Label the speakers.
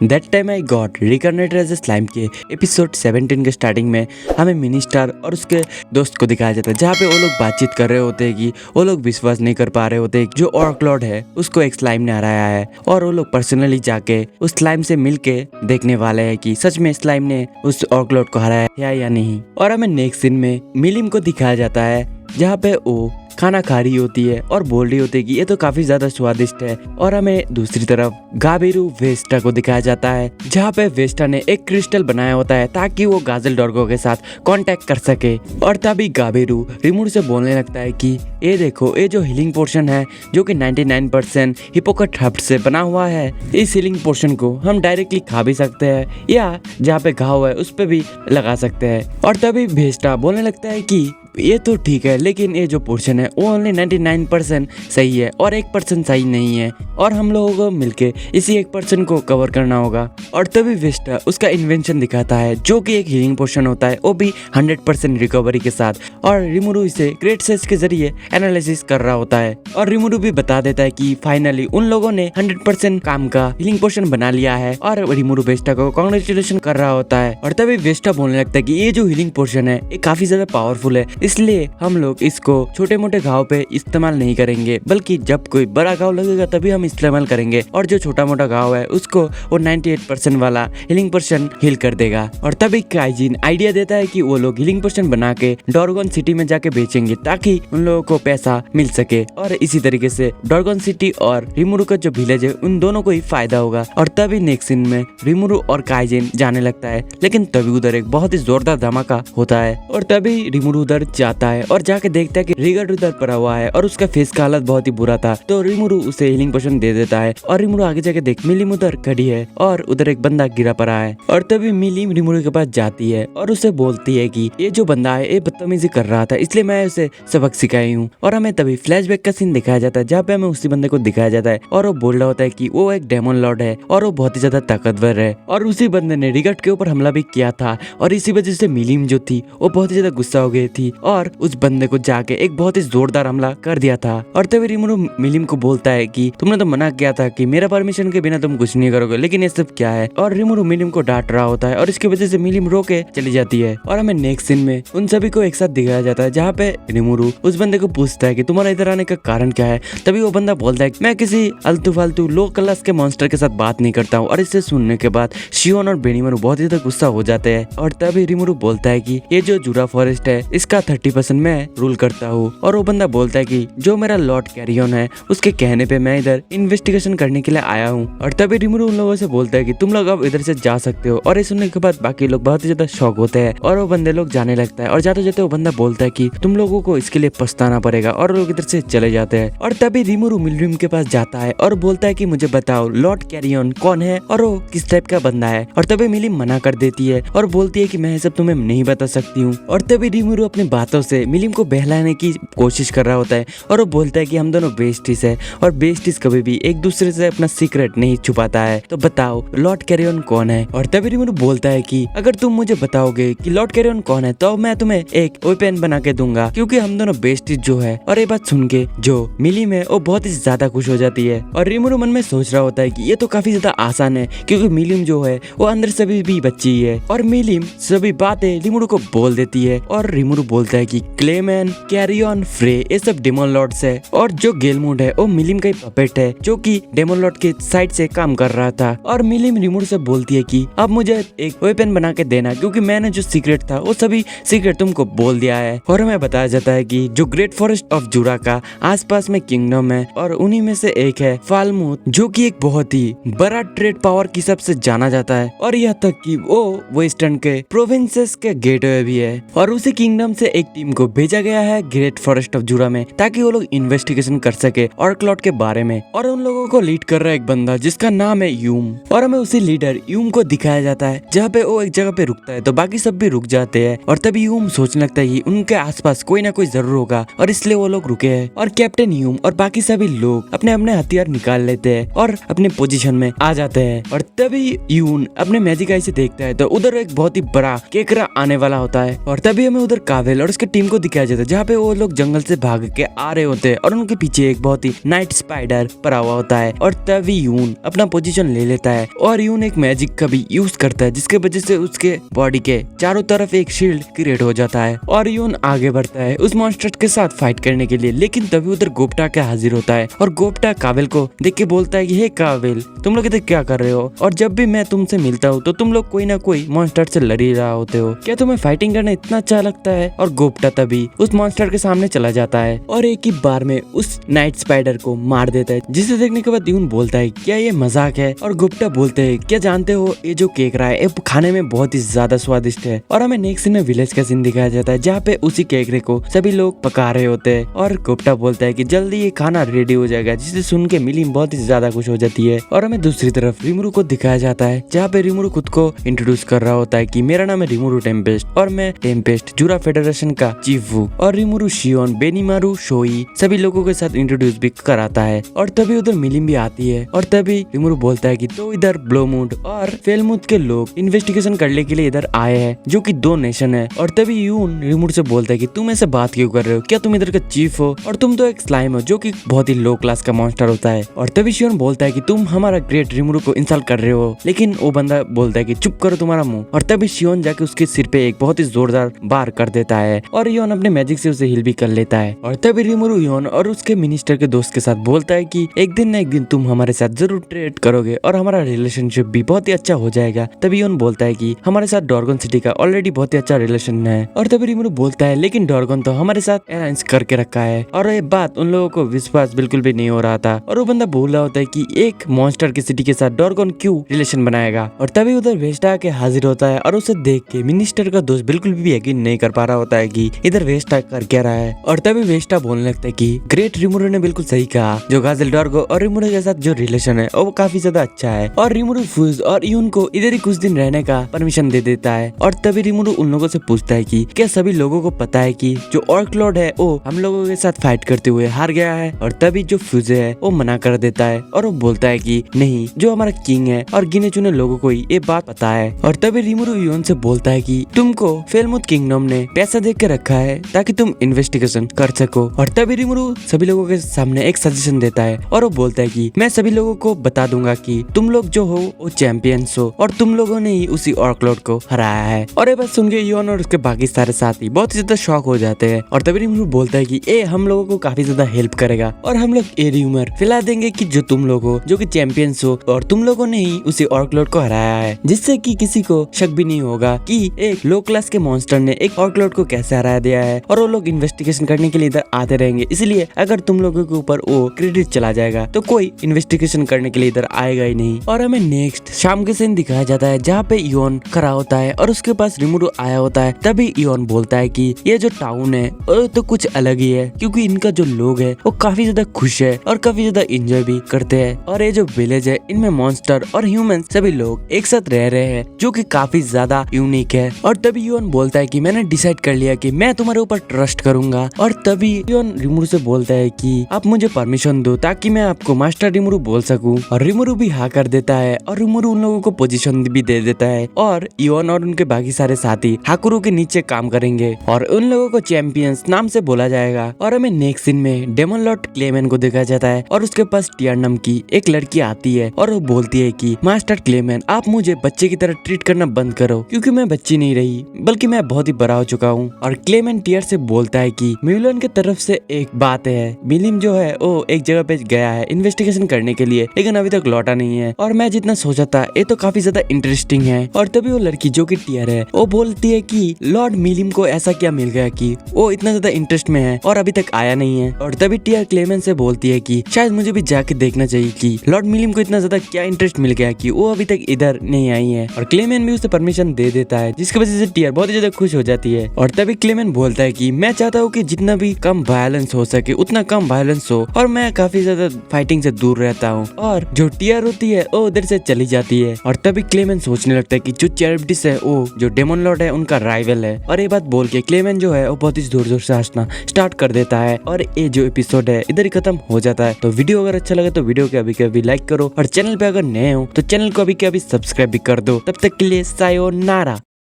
Speaker 1: That time I got reconnected as a slime के episode 17 के starting में हमें मिनी स्टार और उसके दोस्त को दिखाया जाता है, जहाँ पे वो लोग बातचीत कर रहे होते हैं कि वो लोग विश्वास नहीं कर पा रहे होते जो ऑर्कलॉर्ड है उसको एक स्लाइम ने हराया है, और वो लोग पर्सनली जाके उस स्लाइम से मिलके देखने वाले हैं कि सच में स्लाइम ने उस ऑर्कलॉर्ड को हराया है या नहीं। और हमें नेक्स्ट सीन में मिलिम को दिखाया जाता है जहाँ पे वो खाना खा रही होती है और बोल रही होती है कि ये तो काफी ज्यादा स्वादिष्ट है। और हमें दूसरी तरफ गाबेरू वेस्टा को दिखाया जाता है जहाँ पे वेस्टा ने एक क्रिस्टल बनाया होता है ताकि वो गाजल डॉर्गो के साथ कांटेक्ट कर सके। और तभी गाबेरू रिमूर से बोलने लगता है कि ये देखो, ये जो हीलिंग पोर्शन है जो कि 99% हिपोकट हर्ब से बना हुआ है, इस हीलिंग पोर्शन को हम डायरेक्टली खा भी सकते हैं या जहाँ पे घाव है उस पे भी लगा सकते हैं। और तभी वेस्टा बोलने लगता है कि ये तो ठीक है, लेकिन ये जो पोर्शन है वो ओनली 99% सही है और 1% सही नहीं है, और हम लोगों को मिलके इसी 1% को कवर करना होगा। और तभी वेस्टा उसका इन्वेंशन दिखाता है जो कि एक हीलिंग पोर्शन होता है, वो भी 100% रिकवरी के साथ। और रिमुरु इसे ग्रेट सर्च के जरिए एनालिसिस कर रहा होता है, और रिमुरु भी बता देता है कि फाइनली उन लोगों ने 100% काम का हीलिंग पोर्शन बना लिया है, और रिमुरु वेस्टा को कांग्रेचुलेशन कर रहा होता है। और तभी वेस्टा बोलने लगता है कि ये जो हीलिंग पोर्शन है ये काफी ज्यादा पावरफुल है, इसलिए हम लोग इसको छोटे मोटे घाव पे इस्तेमाल नहीं करेंगे, बल्कि जब कोई बड़ा घाव लगेगा तभी हम इस्तेमाल करेंगे, और जो छोटा मोटा घाव है उसको वो 98% वाला हीलिंग पोर्शन हील कर देगा। और तभी काइजिन आइडिया देता है कि वो लोग हीलिंग पोर्शन बना के डॉर्गन सिटी में जाके बेचेंगे ताकि उन लोगों को पैसा मिल सके, और इसी तरीके से डॉर्गन सिटी और रिमुरु का जो विलेज है उन दोनों को ही फायदा होगा। और तभी नेक्स्ट सीन में रिमुरु और काइजिन जाने लगता है, लेकिन तभी उधर एक बहुत ही जोरदार धमाका होता है, और तभी रिमुरु उधर जाता है और जाके देखता है कि रिगर्ड उधर पड़ा हुआ है और उसका फेस का हालत बहुत ही बुरा था। तो रिमुरु उसे हीलिंग पोशन दे देता है, और रिमुरु आगे जाके देख मिलिम उधर खड़ी है और उधर एक बंदा गिरा पड़ा है। और तभी मिलिम रिमुरु के पास जाती है और उसे बोलती है कि ये जो बंदा है ये बदतमीजी कर रहा था, इसलिए मैं उसे सबक सिखाई हूँ। और हमें तभी फ्लैशबैक का सीन दिखाया जाता है जहाँ पे हमें उसी बंदे को दिखाया जाता है, और वो बोल रहा होता है कि वो एक डेमन लॉर्ड है और वो बहुत ही ज्यादा ताकतवर है, और उसी बंदे ने रिगर्ड के ऊपर हमला भी किया था, और इसी वजह से मिलिम जो थी वो बहुत ही ज्यादा गुस्सा हो गई थी और उस बंदे को जाके एक बहुत ही जोरदार हमला कर दिया था। और तभी रिमुरु मिलिम को बोलता है कि तुमने तो मना किया था कि मेरा परमिशन के बिना तुम कुछ नहीं करोगे, लेकिन ये सब क्या है। और रिमुरु मिलिम को डांट रहा होता है और इसकी वजह से मिलिम रो के चली जाती है। और हमें नेक्स्ट सीन में उन सभी को एक साथ दिखाया जाता है जहाँ पे रिमुरु उस बंदे को पूछता है कि तुम्हारा इधर आने का कारण क्या है। तभी वो बंदा बोलता है कि मैं किसी अल्तू फालतू लो क्लास के मॉन्स्टर के साथ बात नहीं करता हूँ। और इसे सुनने के बाद शियोन और बेनीमारू बहुत ही ज्यादा गुस्सा हो जाते हैं। और तभी रिमुरु बोलता है कि ये जो जुरा फॉरेस्ट है इसका 30% मैं रूल करता हूँ। और वो बंदा बोलता है कि जो मेरा लॉर्ड कैरियन है उसके कहने पे मैं इधर इन्वेस्टिगेशन करने के लिए आया हूँ। और तभी रिमुरु उन लोगों से बोलता है कि तुम लोग अब इधर से जा सकते हो। और ये सुनने के बाद बाकी लोग बहुत ही ज्यादा शॉक होते हैं और वो बंदे लोग जाने लगता है। और जाते जाते वो बंदा बोलता है कि तुम लोगों को इसके लिए पछताना पड़ेगा, और लोग इधर से चले जाते हैं। और तभी रिमुरु मिलिम के पास जाता है और बोलता है कि मुझे बताओ लॉर्ड कैरियन कौन है और वो किस टाइप का बंदा है। और तभी मिलिम मना कर देती है और बोलती है कि मैं सब तुम्हें नहीं बता सकती हूँ। और तभी रिमुरु अपनी बातों से मिलिम को बहलाने की कोशिश कर रहा होता है, और वो बोलता है कि हम दोनों बेस्टीज है और बेस्टीज कभी भी एक दूसरे से अपना सीक्रेट नहीं छुपाता है, तो बताओ लॉर्ड कैरियन कौन है। और तभी रिमुरु बोलता है कि अगर तुम मुझे बताओगे कि लॉर्ड कैरियन कौन है तो मैं तुम्हें एक वेपन बना के दूंगा, क्योंकि हम दोनों बेस्टीज जो है। और ये बात सुन के जो मिलिम है वो बहुत ही ज्यादा खुश हो जाती है। और रिमुरु मन में सोच रहा होता है कि ये तो काफी ज्यादा आसान है, क्योंकि मिलिम जो है वो अंदर से भी बच्ची है। और मिलिम सभी बातें रिमुरु को बोल देती है, और रिमुरु बोलता है कि क्लेमेन, कैरियन, फ्रे ये सब डेमन लॉर्ड्स है, और जो गेलमूड है वो मिलिम का पपेट है जो कि डेमन लॉर्ड के साइड से काम कर रहा था। और मिलिम रिमुरु से बोलती है कि अब मुझे एक वेपन बना के देना, क्योंकि मैंने जो सीक्रेट था वो सभी सीक्रेट तुमको बोल दिया है। और हमें बताया जाता है कि जो ग्रेट फॉरेस्ट ऑफ जुरा का आसपास में किंगडम है, और उन्हीं में से एक है फालमूथ, जो कि एक बहुत ही बड़ा ट्रेड पावर की सबसे जाना जाता है, और यहाँ तक कि वो वेस्टर्न के प्रोविंसेस के गेटवे भी है। और उसी किंगडम से एक टीम को भेजा गया है ग्रेट फॉरेस्ट ऑफ जुरा में, ताकि वो लोग इन्वेस्टिगेशन कर सके ऑर्कलॉर्ड के बारे में। और उन लोगों को लीड कर रहा है एक बंदा जिसका नाम है यूम, और हमें उसी लीडर यूम को दिखाया जाता है जहाँ पे वो एक जगह पे रुकता है तो बाकी सब भी रुक जाते हैं। और तभी यूम सोचने लगता है कि उनके आसपास कोई ना कोई जरूर होगा, और इसलिए वो लोग रुके हैं। और कैप्टन यूम और बाकी सभी लोग अपने अपने हथियार निकाल लेते हैं और अपने पोजीशन में आ जाते हैं। और तभी यून अपने मैजिक आई से देखता है तो उधर एक बहुत ही बड़ा केकरा आने वाला होता है। और तभी हमें उधर कावेल और उसके टीम को दिखाया जाता है, जहाँ पे वो लोग जंगल से भाग के आ रहे होते हैं और उनके पीछे एक बहुत ही नाइट स्पाइडर पड़ा हुआ होता है। और तभी यून अपना पोजीशन ले लेता है और यून एक मैजिक का भी यूज करता है, जिसके वजह से उसके बॉडी के चारों तरफ एक शील्ड क्रिएट हो जाता है और यून आगे बढ़ता है उस मॉन्स्टर के साथ फाइट करने के लिए। लेकिन तभी उधर गोप्टा के हाजिर होता है और गोप्टा काबिल को देख के बोलता है कि हे काबिल, तुम लोग इधर क्या कर रहे हो? और जब भी मैं तुमसे मिलता हूँ तो तुम लोग कोई ना कोई मॉन्स्टर से लड़ ही रहा होते हो, क्या तुम्हें फाइटिंग करना इतना अच्छा लगता है? और गोप्टा तभी उस मॉन्स्टर के सामने चला जाता है और एक ही बार में उस नाइट स्पाइडर को मार देता है, जिसे देखने के बाद यून बोलता है क्या ये मजाक है? और गुप्ता बोलते हैं क्या जानते हो ये जो केक रहा है ये खाने में बहुत ही ज्यादा स्वादिष्ट है। और हमें नेक्स्ट सीन में विलेज का सीन दिखाया जाता है, जहाँ पे उसी केकरे को सभी लोग पका रहे होते हैं और गुप्ता बोलता है कि जल्दी ये खाना रेडी हो जाएगा, जिसे सुन के मिली बहुत ही ज्यादा खुश हो जाती है। और हमें दूसरी तरफ रिमुरु को दिखाया जाता है, जहाँ पे रिमुरु खुद को इंट्रोड्यूस कर रहा होता है कि मेरा नाम है रिमुरु टेम्पेस्ट और मैं टेम्पेस्ट जूरा फेडरेशन का चीफ हूँ। और रिमुरु शियोन बेनीमारू शोई सभी लोगों के साथ इंट्रोड्यूस भी कराता है। और तभी उधर मिलिम भी आती है और तभी रिमुरु बोलता है कि तो इधर ब्लोमूड और फेलमुड के लोग इन्वेस्टिगेशन करने के लिए इधर आए हैं, जो कि 2 नेशन है। और तभी यून रिमुरु से बोलता है कि तुम ऐसे बात क्यों कर रहे हो? क्या तुम इधर का चीफ हो? और तुम तो एक स्लाइम हो जो कि बहुत ही लो क्लास का मॉन्स्टर होता है। और तभी शियोन बोलता है कि तुम हमारा ग्रेट रिमुरु को इंसल्ट कर रहे हो, लेकिन वो बंदा बोलता है कि चुप करो तुम्हारा मुंह। और तभी शियोन जाके उसके सिर पे एक बहुत ही जोरदार बार कर देता है और योन अपने मैजिक से उसे हिल भी कर लेता है। और तभी रिमुरु योन और उसके मिनिस्टर के दोस्त के साथ बोलता है कि एक दिन न एक दिन तुम हमारे साथ जरूर ट्रेड करोगे और हमारा रिलेशनशिप भी बहुत ही अच्छा हो जाएगा। तभी योन बोलता है कि हमारे साथ डॉर्गन सिटी का ऑलरेडी बहुत ही अच्छा रिलेशन है। और तभी रिमुरु बोलता है लेकिन डॉर्गन तो हमारे साथ अलायंस करके रखा है। और ये बात उन लोगों को विश्वास बिल्कुल भी नहीं हो रहा था और वो बंदा बोल रहा होता है कि एक मॉन्स्टर की सिटी के साथ डॉर्गन क्यों रिलेशन बनाएगा। और तभी उधर वेस्टा के हाजिर होता है और उसे देख के मिनिस्टर का दोस्त बिल्कुल भी यकीन नहीं कर पा रहा होता है कि इधर वेस्टा कर क्या रहा है। और तभी वेस्टा बोलने लगता है कि ग्रेट रिमुरु ने बिल्कुल सही कहा, जो गाजिल डॉर्गो और रिमुरु के साथ जो रिलेशन है वो काफी ज्यादा अच्छा है। और रिमुरु फूज और यून को इधर ही कुछ दिन रहने का परमिशन दे देता है। और तभी रिमुरु उन लोगों से पूछता है कि क्या सभी लोगों को पता है कि जो ऑर्क लॉर्ड है वो हम लोगों के साथ फाइट करते हुए हार गया है। और तभी जो फ्यूजे है वो मना कर देता है और वो बोलता है कि नहीं, जो हमारा किंग है और गिने चुने लोगों को ही ये बात पता है। और तभी रिमुरु यून से बोलता है कि तुमको फेलमुथ किंगडम ने पैसा दे के रखा है ताकि तुम इन्वेस्टिगेशन कर सको। और तभी रिमुरु सभी लोगों के सामने एक सजेशन देता है और वो बोलता है कि मैं सभी लोगों को बता दूंगा कि तुम लोग जो हो वो चैंपियंस हो और तुम लोगों ने ही उसी ऑर्क लॉर्ड को हराया है। और ये बात सुन के योन और उसके बाकी सारे साथी बहुत ही ज्यादा शॉक हो जाते हैं। और तभी रिमुरु बोलता है कि ये हम लोगों को काफी ज्यादा हेल्प करेगा और हम लोग ये र्यूमर फैला देंगे कि जो तुम लोग हो जो कि चैंपियंस हो और तुम लोगों ने ही उसी ऑर्क लॉर्ड को हराया है, जिससे कि किसी को शक भी नहीं होगा कि एक लो क्लास के मॉन्स्टर ने एक ऑर्क लॉर्ड को कैसे हरा दिया है। और वो लोग इन्वेस्टिगेशन करने के लिए इधर आते रहेंगे, इसलिए अगर तुम लोगों के ऊपर वो क्रेडिट चला जाएगा तो कोई इन्वेस्टिगेशन करने के लिए इधर आएगा ही नहीं। और हमें नेक्स्ट शाम के सीन दिखाया जाता है, जहाँ पे योन खड़ा होता है और उसके पास रिमुरु आया होता है। तभी योन बोलता है कि ये जो टाउन है वो तो कुछ अलग ही है, क्योंकि इनका जो लोग है वो काफी ज्यादा खुश है और काफी ज्यादा एंजॉय भी करते हैं। और ये जो विलेज है इनमें मॉन्स्टर और ह्यूमन सभी लोग एक साथ रह रहे हैं, जो कि काफी ज्यादा यूनिक है। और तभी योन बोलता है कि मैंने डिसाइड कर लिया कि मैं तुम्हारे ऊपर ट्रस्ट करूंगा। और तभी योन रिमुरु से बोलता है कि आप मुझे परमिशन दो ताकि मैं आपको मास्टर रिमुरु बोल सकूं। और रिमुरु भी हाँ कर देता है और रिमुरु उन लोगों को पोजीशन भी दे देता है और योन और उनके बाकी सारे साथी हाकुरु के नीचे काम करेंगे और उन लोगों को चैंपियंस नाम से बोला जाएगा। और हमें नेक्स्ट सीन में डेमन लॉर्ड क्लेमेन को देखा जाता है और उसके पास टियर नाम की एक लड़की आती है और वो बोलती है कि मास्टर क्लेमेन, आप मुझे बच्चे की तरह ट्रीट करना बंद करो, क्योंकि मैं बच्ची नहीं रही बल्कि मैं बहुत ही बड़ा हो चुका हूँ। और क्लेमेन टियर से बोलता है कि मिलियन की तरफ से एक बात है, मिलिम जो है वो एक जगह पे गया है इन्वेस्टिगेशन करने के लिए, लेकिन अभी तक लौटा नहीं है और मैं जितना सोचा था ये तो काफी ज्यादा इंटरेस्टिंग है। और तभी वो लड़की जो कि टियर है वो बोलती है कि लॉर्ड मिलिम को ऐसा क्या मिल गया कि वो इतना ज्यादा इंटरेस्ट में है और अभी तक आया नहीं है। और तभी टियर क्लेमेन से बोलती है कि शायद मुझे भी जाके देखना चाहिए कि लॉर्ड मिलिम को इतना ज्यादा क्या इंटरेस्ट मिल गया कि वो अभी तक इधर नहीं आई है। और क्लेमेन भी उसे परमिशन दे देता है, जिसकी वजह से टियर बहुत ही ज्यादा खुश हो जाती है। और तभी क्लेमेन बोलता है कि मैं चाहता हूँ कि जितना भी कम वायलेंस हो सके उतना कम वायलेंस हो और मैं काफी ज्यादा फाइटिंग से दूर रहता हूँ। और जो टियर होती है वो उधर से चली जाती है। और तभी क्लेमेन सोचने लगता है कि जो चैरिब्डिस है वो जो डेमन लॉर्ड है उनका राइवल है। और ये बात बोल के क्लेमेन जो है वो बहुत ही जोर जोर से हंसना स्टार्ट कर देता है और ये जो एपिसोड है इधर ही खत्म हो जाता है। तो वीडियो अगर अच्छा लगे तो वीडियो को अभी के अभी लाइक करो और चैनल पे अगर नए हो तो चैनल को अभी के अभी सब्सक्राइब भी कर दो। तब तक के लिए सायोनारा।